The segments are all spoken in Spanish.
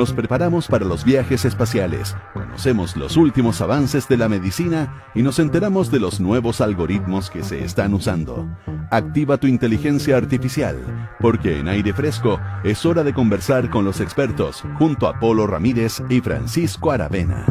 Nos preparamos para los viajes espaciales, conocemos los últimos avances de la medicina y nos enteramos de los nuevos algoritmos que se están usando. Activa tu inteligencia artificial, porque en Aire Fresco es hora de conversar con los expertos junto a Polo Ramírez y Francisco Aravena.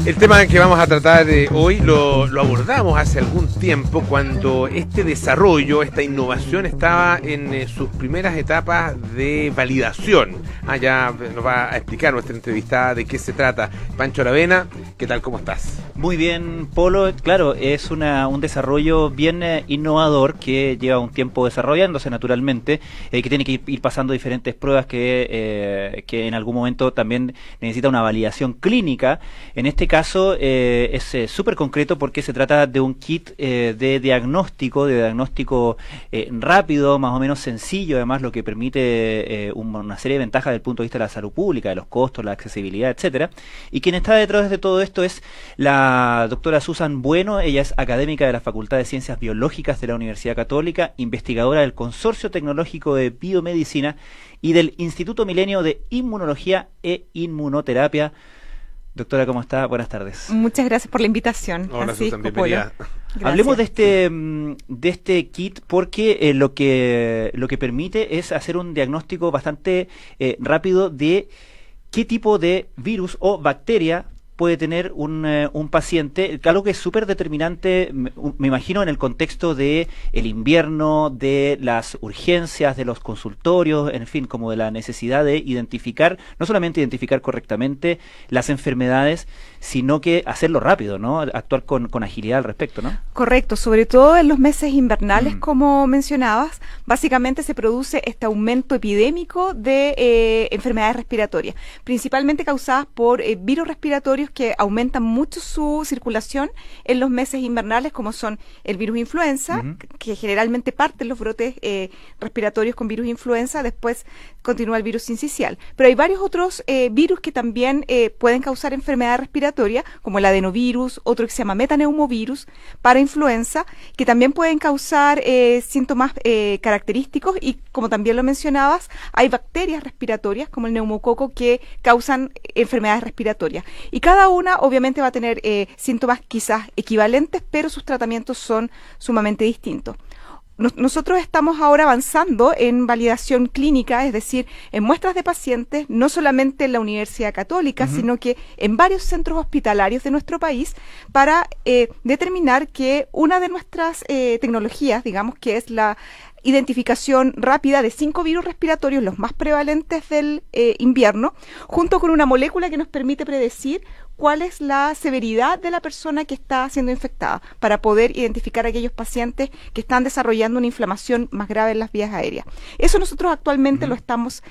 El tema que vamos a tratar hoy lo abordamos hace algún tiempo cuando este desarrollo, esta innovación estaba en sus primeras etapas de validación. Ya nos va a explicar nuestra entrevistada de qué se trata. Pancho Aravena, ¿qué tal? ¿Cómo estás? Muy bien, Polo. Claro, es un desarrollo bien innovador que lleva un tiempo desarrollándose naturalmente, que tiene que ir pasando diferentes pruebas que en algún momento también necesita una validación clínica. En este caso es súper concreto porque se trata de un kit de diagnóstico rápido, más o menos sencillo, además lo que permite una serie de ventajas desde el punto de vista de la salud pública, de los costos, la accesibilidad, etcétera. Y quien está detrás de todo esto es la doctora Susan Bueno. Ella es académica de la Facultad de Ciencias Biológicas de la Universidad Católica, investigadora del Consorcio Tecnológico de Biomedicina y del Instituto Milenio de Inmunología e Inmunoterapia. Doctora, ¿cómo está? Buenas tardes. Muchas gracias por la invitación. Hola, Susan, bienvenida. Hablemos de este kit porque lo que permite es hacer un diagnóstico bastante rápido de qué tipo de virus o bacteria puede tener un paciente, algo que es súper determinante, me imagino, en el contexto de el invierno, de las urgencias, de los consultorios, en fin, como de la necesidad de identificar, no solamente identificar correctamente las enfermedades, sino que hacerlo rápido, ¿no? Actuar con agilidad al respecto, ¿no? Correcto, sobre todo en los meses invernales, como mencionabas, básicamente se produce este aumento epidémico de enfermedades respiratorias, principalmente causadas por virus respiratorios que aumentan mucho su circulación en los meses invernales, como son el virus influenza, que generalmente parten los brotes respiratorios con virus influenza, después continúa el virus sincicial. Pero hay varios otros virus que también pueden causar enfermedad respiratoria, como el adenovirus, otro que se llama metaneumovirus, para influenza, que también pueden causar síntomas característicos y, como también lo mencionabas, hay bacterias respiratorias, como el neumococo, que causan enfermedades respiratorias. Y cada una obviamente va a tener síntomas quizás equivalentes, pero sus tratamientos son sumamente distintos. Nosotros estamos ahora avanzando en validación clínica, es decir, en muestras de pacientes, no solamente en la Universidad Católica, sino que en varios centros hospitalarios de nuestro país, para determinar que una de nuestras tecnologías, digamos, que es la identificación rápida de 5 virus respiratorios, los más prevalentes del invierno, junto con una molécula que nos permite predecir cuál es la severidad de la persona que está siendo infectada, para poder identificar a aquellos pacientes que están desarrollando una inflamación más grave en las vías aéreas. Eso nosotros actualmente lo estamos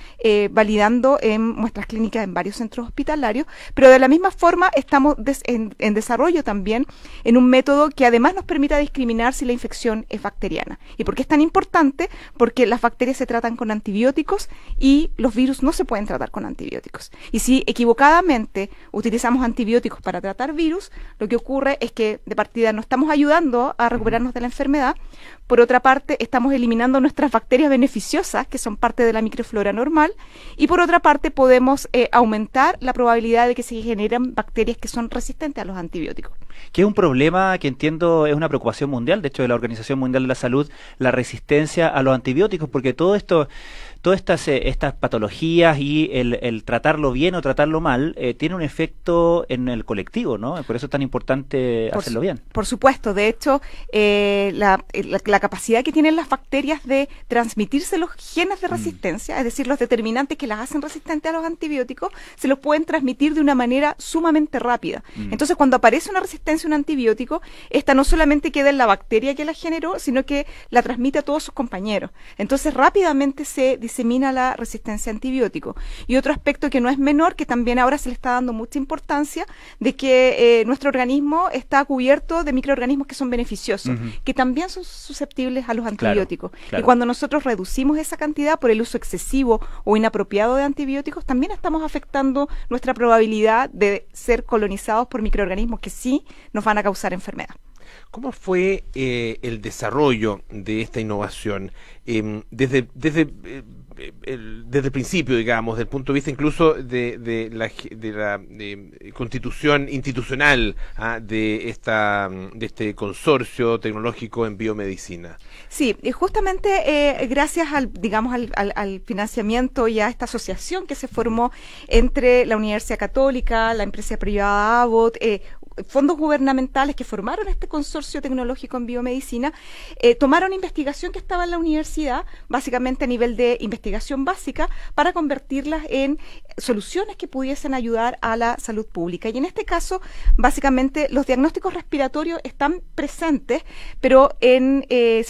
validando en muestras clínicas en varios centros hospitalarios, pero de la misma forma estamos en desarrollo también en un método que además nos permita discriminar si la infección es bacteriana. ¿Y por qué es tan importante? Porque las bacterias se tratan con antibióticos y los virus no se pueden tratar con antibióticos. Y si equivocadamente utilizamos antibióticos para tratar virus, lo que ocurre es que de partida no estamos ayudando a recuperarnos de la enfermedad. Por otra parte, estamos eliminando nuestras bacterias beneficiosas, que son parte de la microflora normal, y por otra parte podemos aumentar la probabilidad de que se generen bacterias que son resistentes a los antibióticos. Que es un problema que entiendo es una preocupación mundial, de hecho de la Organización Mundial de la Salud, la resistencia a los antibióticos, porque todas estas patologías y el tratarlo bien o tratarlo mal tiene un efecto en el colectivo, ¿no? Por eso es tan importante hacerlo bien. Por supuesto, de hecho, la capacidad que tienen las bacterias de transmitirse los genes de resistencia, es decir, los determinantes que las hacen resistentes a los antibióticos, se los pueden transmitir de una manera sumamente rápida. Entonces, cuando aparece una resistencia a un antibiótico, esta no solamente queda en la bacteria que la generó, sino que la transmite a todos sus compañeros. Entonces, rápidamente se disemina la resistencia a antibióticos. Y otro aspecto que no es menor, que también ahora se le está dando mucha importancia, de que nuestro organismo está cubierto de microorganismos que son beneficiosos, que también son susceptibles a los antibióticos. Claro. Y cuando nosotros reducimos esa cantidad por el uso excesivo o inapropiado de antibióticos, también estamos afectando nuestra probabilidad de ser colonizados por microorganismos que sí nos van a causar enfermedad. ¿Cómo fue el desarrollo de esta innovación? Desde desde el principio, digamos, desde el punto de vista incluso de la constitución institucional de este consorcio tecnológico en biomedicina. Sí, y justamente gracias al financiamiento y a esta asociación que se formó entre la Universidad Católica, la empresa privada Abbott, fondos gubernamentales que formaron este consorcio tecnológico en biomedicina, tomaron investigación que estaba en la universidad, básicamente a nivel de investigación básica, para convertirlas en soluciones que pudiesen ayudar a la salud pública. Y en este caso, básicamente, los diagnósticos respiratorios están presentes, pero en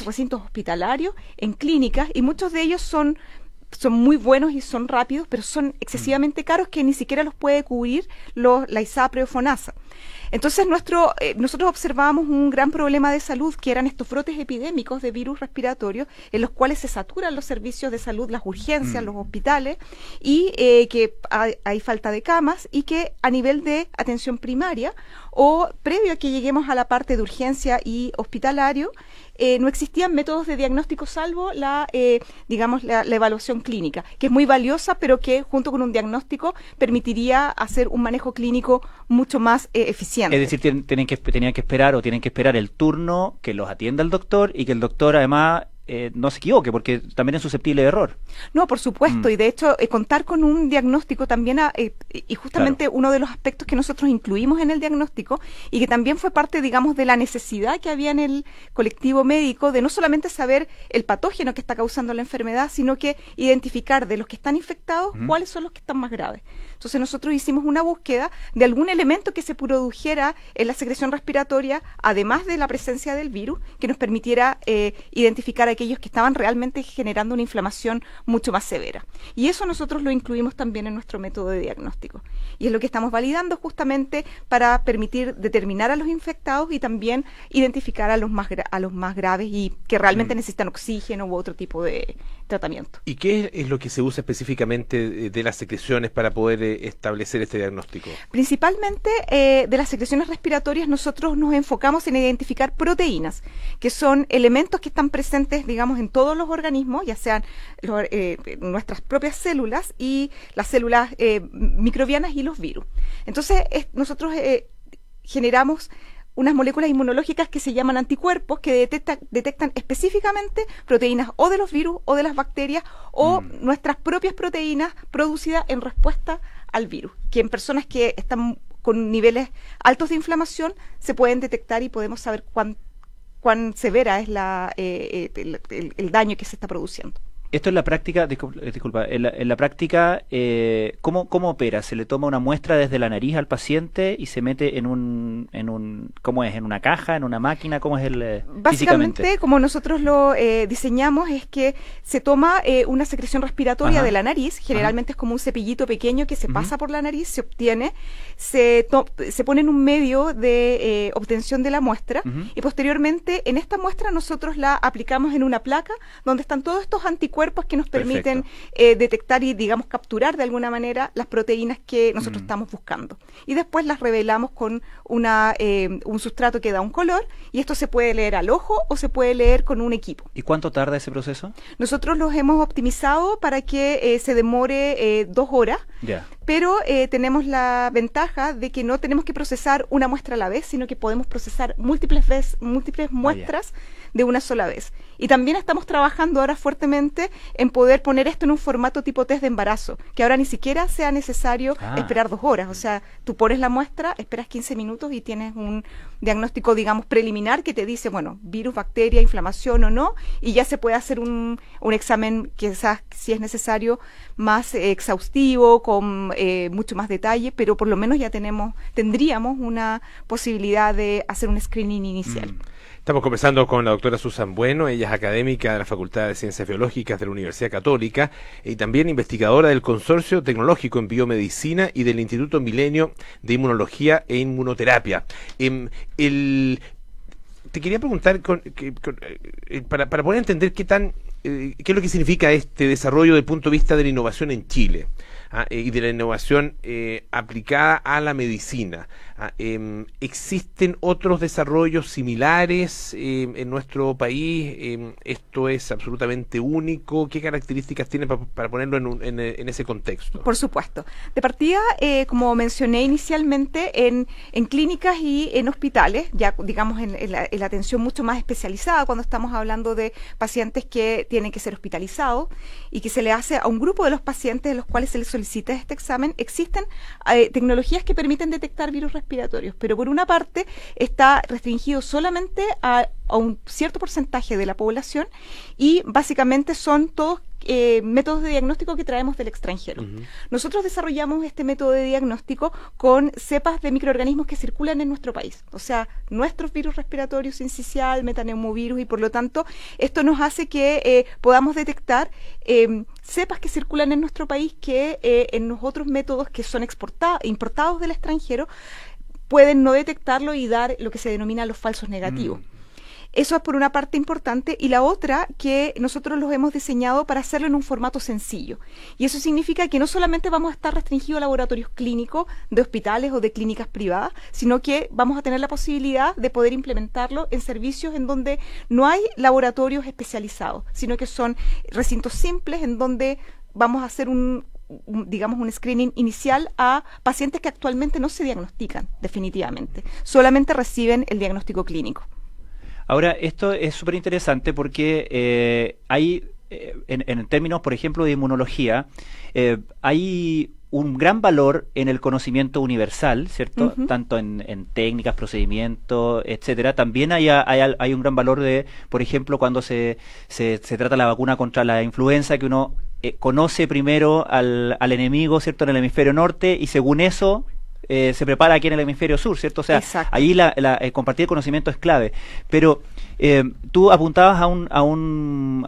recintos hospitalarios, en clínicas, y muchos de ellos son muy buenos y son rápidos, pero son excesivamente caros que ni siquiera los puede cubrir la ISAPRE o FONASA. Entonces nosotros observábamos un gran problema de salud, que eran estos brotes epidémicos de virus respiratorios, en los cuales se saturan los servicios de salud, las urgencias, los hospitales, y que hay falta de camas, y que a nivel de atención primaria o previo a que lleguemos a la parte de urgencia y hospitalario, no existían métodos de diagnóstico salvo la evaluación clínica, que es muy valiosa, pero que junto con un diagnóstico permitiría hacer un manejo clínico mucho más eficiente. Es decir, tienen que esperar el turno que los atienda el doctor, y que el doctor además no se equivoque, porque también es susceptible de error. No, por supuesto, y de hecho contar con un diagnóstico también, y justamente claro, uno de los aspectos que nosotros incluimos en el diagnóstico, y que también fue parte, digamos, de la necesidad que había en el colectivo médico, de no solamente saber el patógeno que está causando la enfermedad, sino que identificar de los que están infectados cuáles son los que están más graves. Entonces nosotros hicimos una búsqueda de algún elemento que se produjera en la secreción respiratoria, además de la presencia del virus, que nos permitiera identificar aquellos que estaban realmente generando una inflamación mucho más severa. Y eso nosotros lo incluimos también en nuestro método de diagnóstico. Y es lo que estamos validando justamente para permitir determinar a los infectados y también identificar a los más graves y que realmente necesitan oxígeno u otro tipo de tratamiento. ¿Y qué es lo que se usa específicamente de las secreciones para poder establecer este diagnóstico? Principalmente de las secreciones respiratorias nosotros nos enfocamos en identificar proteínas, que son elementos que están presentes, digamos, en todos los organismos, ya sean nuestras propias células y las células microbianas y los virus. Entonces nosotros generamos unas moléculas inmunológicas que se llaman anticuerpos, que detectan específicamente proteínas o de los virus o de las bacterias o nuestras propias proteínas producidas en respuesta al virus, que en personas que están con niveles altos de inflamación se pueden detectar y podemos saber cuán severa es el daño que se está produciendo. Esto en la práctica, disculpa, en la práctica, ¿cómo opera? ¿Se le toma una muestra desde la nariz al paciente y se mete en un ¿cómo es? ¿En una caja? ¿En una máquina? ¿Cómo es básicamente, físicamente? Como nosotros lo diseñamos, es que se toma una secreción respiratoria de la nariz, generalmente es como un cepillito pequeño que se pasa por la nariz, se obtiene, se pone en un medio de obtención de la muestra, y posteriormente en esta muestra nosotros la aplicamos en una placa donde están todos estos anticuerpos que nos permiten detectar y, digamos, capturar de alguna manera las proteínas que nosotros estamos buscando. Y después las revelamos con un sustrato que da un color, y esto se puede leer al ojo o se puede leer con un equipo. ¿Y cuánto tarda ese proceso? Nosotros los hemos optimizado para que se demore 2 horas, pero tenemos la ventaja de que no tenemos que procesar una muestra a la vez, sino que podemos procesar múltiples muestras de una sola vez. Y también estamos trabajando ahora fuertemente en poder poner esto en un formato tipo test de embarazo, que ahora ni siquiera sea necesario esperar 2 horas. O sea, tú pones la muestra, esperas 15 minutos y tienes un diagnóstico, digamos, preliminar que te dice, bueno, virus, bacteria, inflamación o no, y ya se puede hacer un examen quizás, si es necesario, más exhaustivo, con mucho más detalle, pero por lo menos ya tendríamos una posibilidad de hacer un screening inicial. Estamos conversando con la doctora Susan Bueno, ella es académica de la Facultad de Ciencias Biológicas de la Universidad Católica y también investigadora del Consorcio Tecnológico en Biomedicina y del Instituto Milenio de Inmunología e Inmunoterapia. Te quería preguntar, para poder entender qué es lo que significa este desarrollo desde el punto de vista de la innovación en Chile. Y de la innovación aplicada a la medicina. ¿Existen otros desarrollos similares en nuestro país? ¿Esto es absolutamente único? ¿Qué características tiene para ponerlo en ese contexto? Por supuesto. De partida, como mencioné inicialmente, en clínicas y en hospitales, ya digamos en la atención mucho más especializada, cuando estamos hablando de pacientes que tienen que ser hospitalizados y que se le hace a un grupo de los pacientes a los cuales se les solicita este examen, existen tecnologías que permiten detectar virus respiratorios, pero por una parte está restringido solamente a un cierto porcentaje de la población y básicamente son todos métodos de diagnóstico que traemos del extranjero. Nosotros desarrollamos este método de diagnóstico con cepas de microorganismos que circulan en nuestro país, o sea, nuestros virus respiratorios, sincicial, metaneumovirus, y por lo tanto esto nos hace que podamos detectar cepas que circulan en nuestro país que en los otros métodos que son importados del extranjero pueden no detectarlo y dar lo que se denomina los falsos negativos. Eso es por una parte importante, y la otra que nosotros los hemos diseñado para hacerlo en un formato sencillo. Y eso significa que no solamente vamos a estar restringidos a laboratorios clínicos de hospitales o de clínicas privadas, sino que vamos a tener la posibilidad de poder implementarlo en servicios en donde no hay laboratorios especializados, sino que son recintos simples en donde vamos a hacer digamos un screening inicial a pacientes que actualmente no se diagnostican definitivamente, solamente reciben el diagnóstico clínico. Ahora, esto es súper interesante porque hay, en términos, por ejemplo, de inmunología, hay un gran valor en el conocimiento universal, ¿cierto? Tanto en técnicas, procedimientos, etcétera. También hay un gran valor de, por ejemplo, cuando se trata la vacuna contra la influenza, que uno conoce primero al enemigo, ¿cierto?, en el hemisferio norte, y según eso se prepara aquí en el hemisferio sur, ¿cierto? O sea, exacto, ahí compartir conocimiento es clave. Pero tú apuntabas a un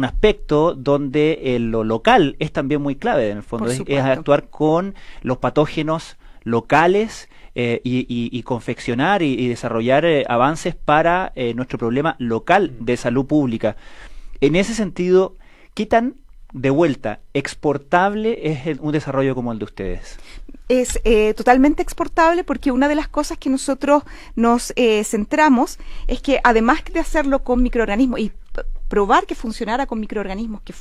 aspecto donde lo local es también muy clave, en el fondo. Es actuar con los patógenos locales y confeccionar y desarrollar avances para nuestro problema local de salud pública. En ese sentido, ¿qué tan de vuelta exportable es un desarrollo como el de ustedes? Es totalmente exportable, porque una de las cosas que nosotros nos centramos es que, además de hacerlo con microorganismos y probar que funcionara con microorganismos que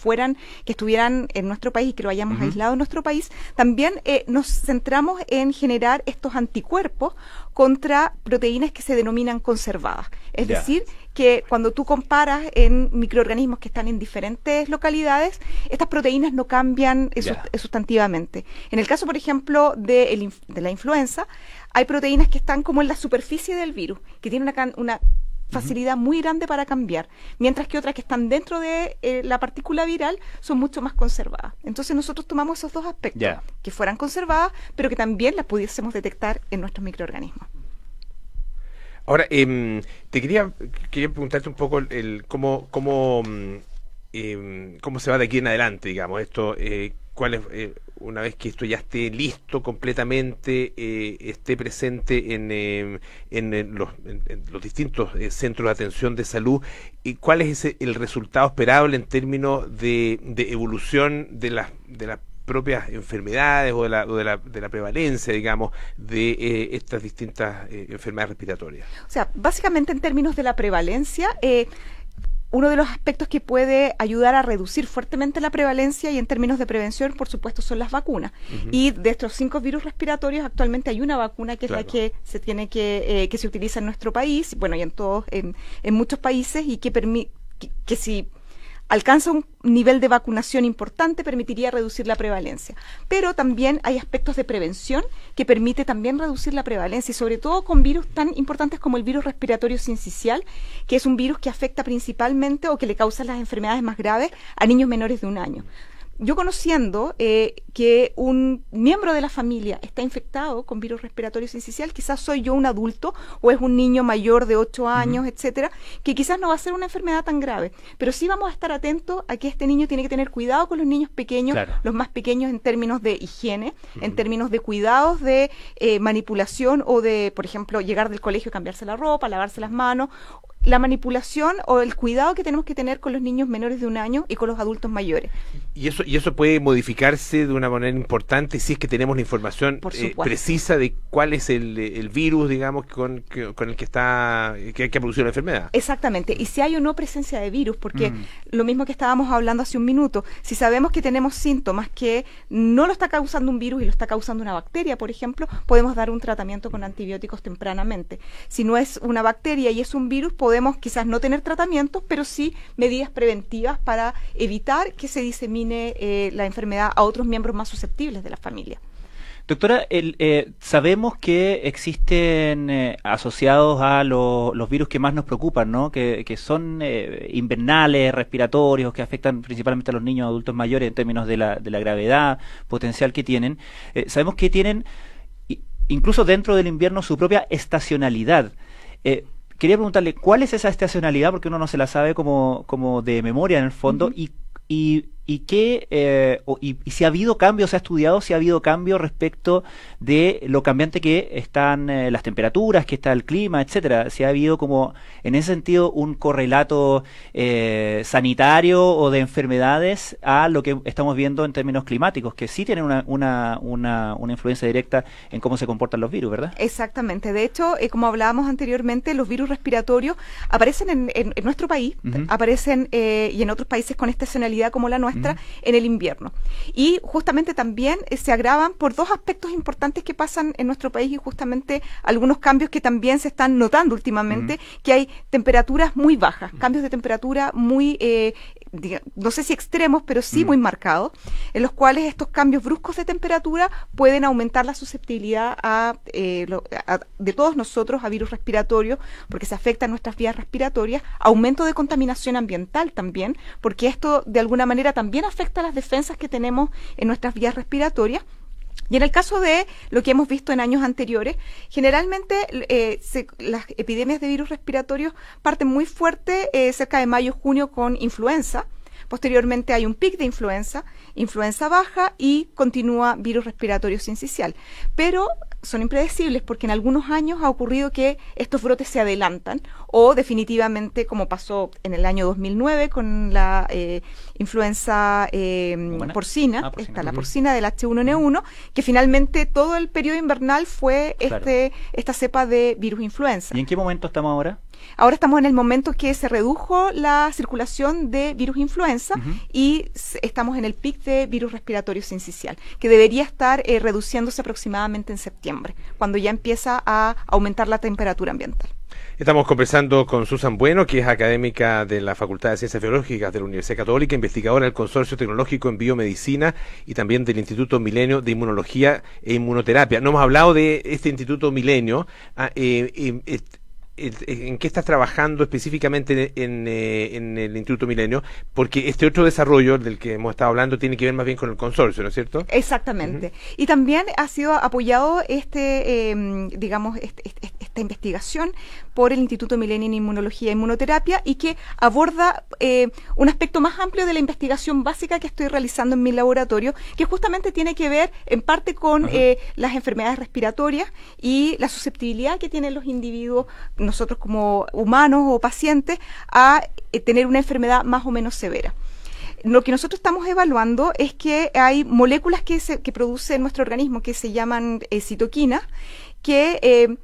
estuvieran en nuestro país y que lo hayamos aislado en nuestro país, también nos centramos en generar estos anticuerpos contra proteínas que se denominan conservadas. Es decir, que cuando tú comparas en microorganismos que están en diferentes localidades, estas proteínas no cambian sustantivamente. En el caso, por ejemplo, de la influenza, hay proteínas que están como en la superficie del virus, que tienen una facilidad muy grande para cambiar, mientras que otras que están dentro de la partícula viral son mucho más conservadas. Entonces nosotros tomamos esos dos aspectos, que fueran conservadas, pero que también las pudiésemos detectar en nuestros microorganismos. Ahora, te quería preguntarte un poco cómo se va de aquí en adelante, digamos, esto, cuál es, una vez que esto ya esté listo completamente, esté presente en los distintos centros de atención de salud, y cuál es el resultado esperable en términos de evolución de las propias enfermedades o de la prevalencia, digamos, de estas distintas enfermedades respiratorias. O sea, básicamente en términos de la prevalencia, uno de los aspectos que puede ayudar a reducir fuertemente la prevalencia y en términos de prevención, por supuesto, son las vacunas. Y de estos 5 virus respiratorios, actualmente hay una vacuna que es la que se tiene que se utiliza en nuestro país, bueno, y en muchos países, y que si alcanza un nivel de vacunación importante, permitiría reducir la prevalencia. Pero también hay aspectos de prevención que permite también reducir la prevalencia, y sobre todo con virus tan importantes como el virus respiratorio sincicial, que es un virus que afecta principalmente, o que le causa las enfermedades más graves, a niños menores de 1 año. Yo, conociendo que un miembro de la familia está infectado con virus respiratorio sincicial, quizás soy yo un adulto o es un niño mayor de 8 años, etcétera, que quizás no va a ser una enfermedad tan grave, pero sí vamos a estar atentos a que este niño tiene que tener cuidado con los niños pequeños, los más pequeños, en términos de higiene, en términos de cuidados de manipulación, o de, por ejemplo, llegar del colegio y cambiarse la ropa, lavarse las manos, la manipulación o el cuidado que tenemos que tener con los niños menores de 1 año y con los adultos mayores. Y eso puede modificarse de una manera importante si es que tenemos la información precisa de cuál es el virus, digamos, con el que ha producido la enfermedad. Exactamente, y si hay o no presencia de virus, porque lo mismo que estábamos hablando hace un minuto, si sabemos que tenemos síntomas que no lo está causando un virus y lo está causando una bacteria, por ejemplo, podemos dar un tratamiento con antibióticos tempranamente. Si no es una bacteria y es un virus, podemos quizás no tener tratamientos, pero sí medidas preventivas para evitar que se disemine la enfermedad a otros miembros más susceptibles de la familia. Doctora, sabemos que existen asociados a los virus que más nos preocupan, ¿no? Que son invernales, respiratorios, que afectan principalmente a los niños y adultos mayores en términos de la gravedad potencial que tienen. Sabemos que tienen, incluso dentro del invierno, su propia estacionalidad. Quería preguntarle, ¿cuál es esa estacionalidad? Porque uno no se la sabe como de memoria en el fondo, y si ha habido cambios, se ha estudiado si ha habido cambios respecto de lo cambiante que están las temperaturas, que está el clima, etcétera. Si ha habido como en ese sentido un correlato sanitario o de enfermedades a lo que estamos viendo en términos climáticos, que sí tienen una influencia directa en cómo se comportan los virus, ¿verdad? Exactamente. De hecho, como hablábamos anteriormente, los virus respiratorios aparecen en nuestro país, aparecen y en otros países con estacionalidad como la nuestra, en el invierno. Y justamente también se agravan por dos aspectos importantes que pasan en nuestro país y justamente algunos cambios que también se están notando últimamente, que hay temperaturas muy bajas, cambios de temperatura muy, no sé si extremos, pero sí muy marcados, en los cuales estos cambios bruscos de temperatura pueden aumentar la susceptibilidad de todos nosotros a virus respiratorios, porque se afectan nuestras vías respiratorias, aumento de contaminación ambiental también, porque esto de alguna manera también afecta las defensas que tenemos en nuestras vías respiratorias. Y en el caso de lo que hemos visto en años anteriores, generalmente las epidemias de virus respiratorios parten muy fuerte cerca de mayo, junio con influenza. Posteriormente hay un pic de influenza baja y continúa virus respiratorio sincicial. Pero son impredecibles porque en algunos años ha ocurrido que estos brotes se adelantan o definitivamente, como pasó en el año 2009 con la influenza porcina, la porcina del H1N1, que finalmente todo el periodo invernal fue esta cepa de virus influenza. ¿Y en qué momento estamos ahora? Ahora estamos en el momento que se redujo la circulación de virus influenza y estamos en el pic de virus respiratorio sincicial, que debería estar reduciéndose aproximadamente en septiembre, cuando ya empieza a aumentar la temperatura ambiental. Estamos conversando con Susan Bueno, que es académica de la Facultad de Ciencias Biológicas de la Universidad Católica, investigadora del Consorcio Tecnológico en Biomedicina y también del Instituto Milenio de Inmunología e Inmunoterapia. No hemos hablado de este Instituto Milenio. ¿En qué estás trabajando específicamente en el Instituto Milenio? Porque este otro desarrollo del que hemos estado hablando tiene que ver más bien con el consorcio, ¿no es cierto? Exactamente. Y también ha sido apoyado esta investigación por el Instituto Milenio en Inmunología e Inmunoterapia y que aborda un aspecto más amplio de la investigación básica que estoy realizando en mi laboratorio, que justamente tiene que ver en parte con las enfermedades respiratorias y la susceptibilidad que tienen los individuos, nosotros como humanos o pacientes, a tener una enfermedad más o menos severa. Lo que nosotros estamos evaluando es que hay moléculas que produce nuestro organismo que se llaman citoquinas, que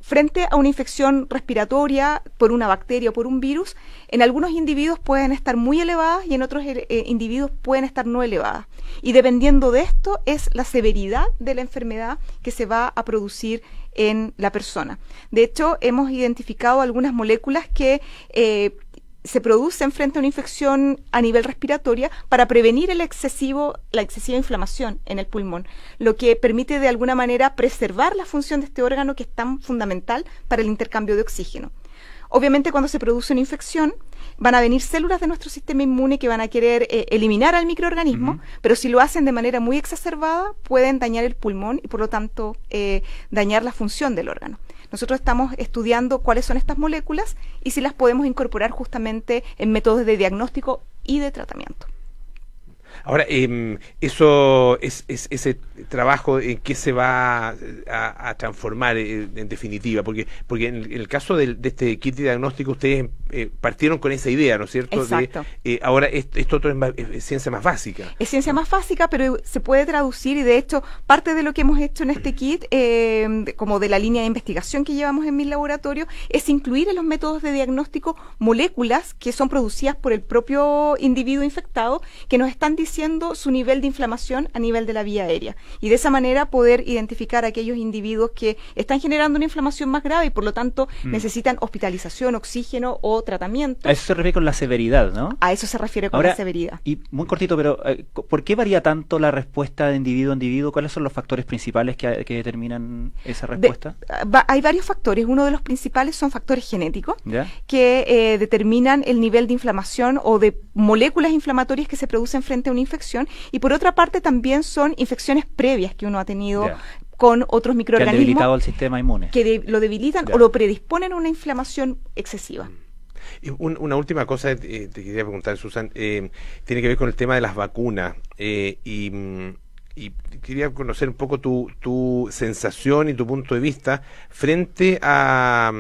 frente a una infección respiratoria por una bacteria o por un virus, en algunos individuos pueden estar muy elevadas y en otros individuos pueden estar no elevadas. Y dependiendo de esto es la severidad de la enfermedad que se va a producir en la persona. De hecho, hemos identificado algunas moléculas que se producen frente a una infección a nivel respiratoria para prevenir la excesiva inflamación en el pulmón, lo que permite de alguna manera preservar la función de este órgano que es tan fundamental para el intercambio de oxígeno. Obviamente, cuando se produce una infección, van a venir células de nuestro sistema inmune que van a querer eliminar al microorganismo, pero si lo hacen de manera muy exacerbada, pueden dañar el pulmón y por lo tanto dañar la función del órgano. Nosotros estamos estudiando cuáles son estas moléculas y si las podemos incorporar justamente en métodos de diagnóstico y de tratamiento. Ahora, eso es ese trabajo en qué se va a transformar en definitiva, porque en el caso de este kit de diagnóstico ustedes partieron con esa idea, ¿no es cierto? Exacto. Ahora esto otro es ciencia más básica. Es ciencia más básica, pero se puede traducir, y de hecho parte de lo que hemos hecho en este kit, como de la línea de investigación que llevamos en mi laboratorio, es incluir en los métodos de diagnóstico moléculas que son producidas por el propio individuo infectado, que nos están diciendo su nivel de inflamación a nivel de la vía aérea, y de esa manera poder identificar a aquellos individuos que están generando una inflamación más grave y por lo tanto necesitan hospitalización, oxígeno o tratamiento. A eso se refiere con la severidad, ¿no? A eso se refiere con la severidad. Y muy cortito, pero ¿por qué varía tanto la respuesta de individuo a individuo? ¿Cuáles son los factores principales que determinan esa respuesta? Hay varios factores. Uno de los principales son factores genéticos, ¿Ya? que determinan el nivel de inflamación o de moléculas inflamatorias que se producen frente a una infección, y por otra parte también son infecciones previas que uno ha tenido Ya. con otros Que han microorganismos debilitado el sistema inmune. que lo debilitan Ya. o lo predisponen a una inflamación excesiva. Y una última cosa te quería preguntar, Susan, tiene que ver con el tema de las vacunas, y quería conocer un poco tu sensación y tu punto de vista frente a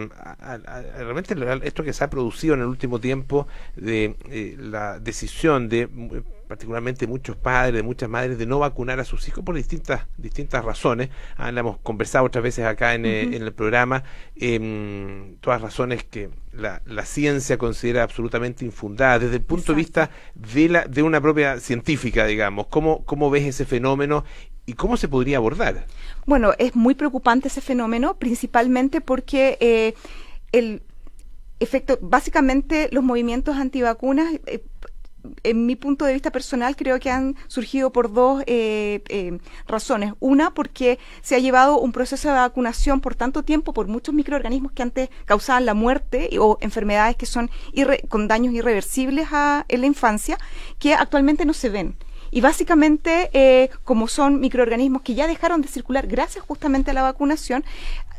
realmente esto que se ha producido en el último tiempo de la decisión de particularmente muchos padres, de muchas madres, de no vacunar a sus hijos por distintas razones. La hemos conversado otras veces acá en el programa, todas razones que la ciencia considera absolutamente infundadas desde el punto de vista de una propia científica, digamos. ¿Cómo ves ese fenómeno y cómo se podría abordar? Bueno, es muy preocupante ese fenómeno, principalmente porque el efecto, básicamente los movimientos antivacunas, en mi punto de vista personal, creo que han surgido por dos razones. Una, porque se ha llevado un proceso de vacunación por tanto tiempo por muchos microorganismos que antes causaban la muerte o enfermedades que son con daños irreversibles en la infancia, que actualmente no se ven. Y básicamente, como son microorganismos que ya dejaron de circular gracias justamente a la vacunación,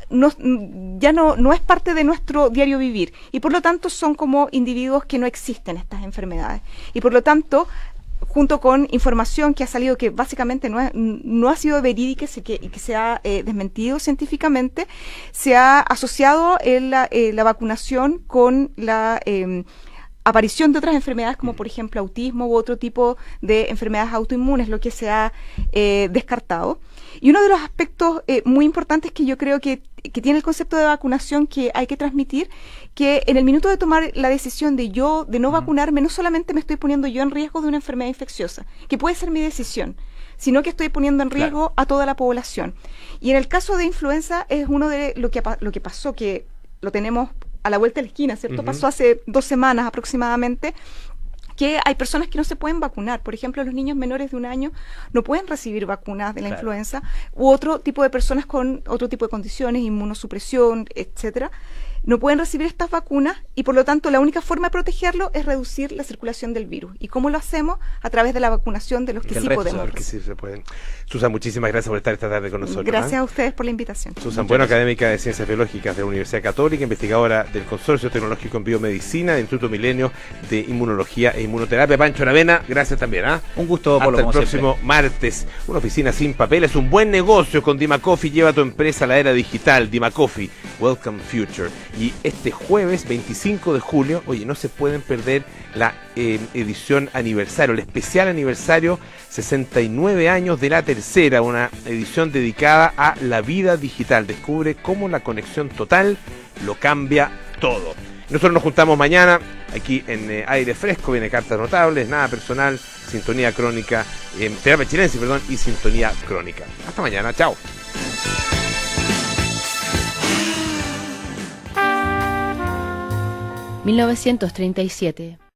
ya no es parte de nuestro diario vivir, y por lo tanto son como individuos que no existen estas enfermedades, y por lo tanto, junto con información que ha salido que básicamente no ha sido verídica y que se ha desmentido científicamente, se ha asociado la vacunación con la aparición de otras enfermedades como por ejemplo autismo u otro tipo de enfermedades autoinmunes, lo que se ha descartado. Y uno de los aspectos muy importantes que yo creo que tiene el concepto de vacunación que hay que transmitir, que en el minuto de tomar la decisión de no vacunarme, no solamente me estoy poniendo yo en riesgo de una enfermedad infecciosa, que puede ser mi decisión, sino que estoy poniendo en riesgo a toda la población. Y en el caso de influenza es uno de lo que pasó, que lo tenemos a la vuelta de la esquina, ¿cierto? Pasó hace 2 semanas aproximadamente, que hay personas que no se pueden vacunar. Por ejemplo, los niños menores de 1 año no pueden recibir vacunas de la influenza, u otro tipo de personas con otro tipo de condiciones, inmunosupresión, etcétera, no pueden recibir estas vacunas, y por lo tanto la única forma de protegerlo es reducir la circulación del virus. ¿Y cómo lo hacemos? A través de la vacunación de los que sí podemos. Que sí se pueden. Susan, muchísimas gracias por estar esta tarde con nosotros. Gracias a ustedes por la invitación. Susan Bueno, académica de Ciencias Biológicas de la Universidad Católica, investigadora del Consorcio Tecnológico en Biomedicina, del Instituto Milenio de Inmunología e Inmunoterapia. Pancho Aravena, gracias también. Un gusto, Polo, hasta el próximo martes. Una oficina sin papel es un buen negocio con Dima Coffee. Lleva a tu empresa a la era digital. Dima Coffee, Welcome Future. Y este jueves 25 de julio, oye, no se pueden perder la edición aniversario, el especial aniversario 69 años de la tercera, una edición dedicada a la vida digital. Descubre cómo la conexión total lo cambia todo. Nosotros nos juntamos mañana aquí en Aire Fresco. Viene Cartas Notables, Nada Personal, Sintonía Crónica, Terapia Chilense, y Sintonía Crónica. Hasta mañana, chao. ...1937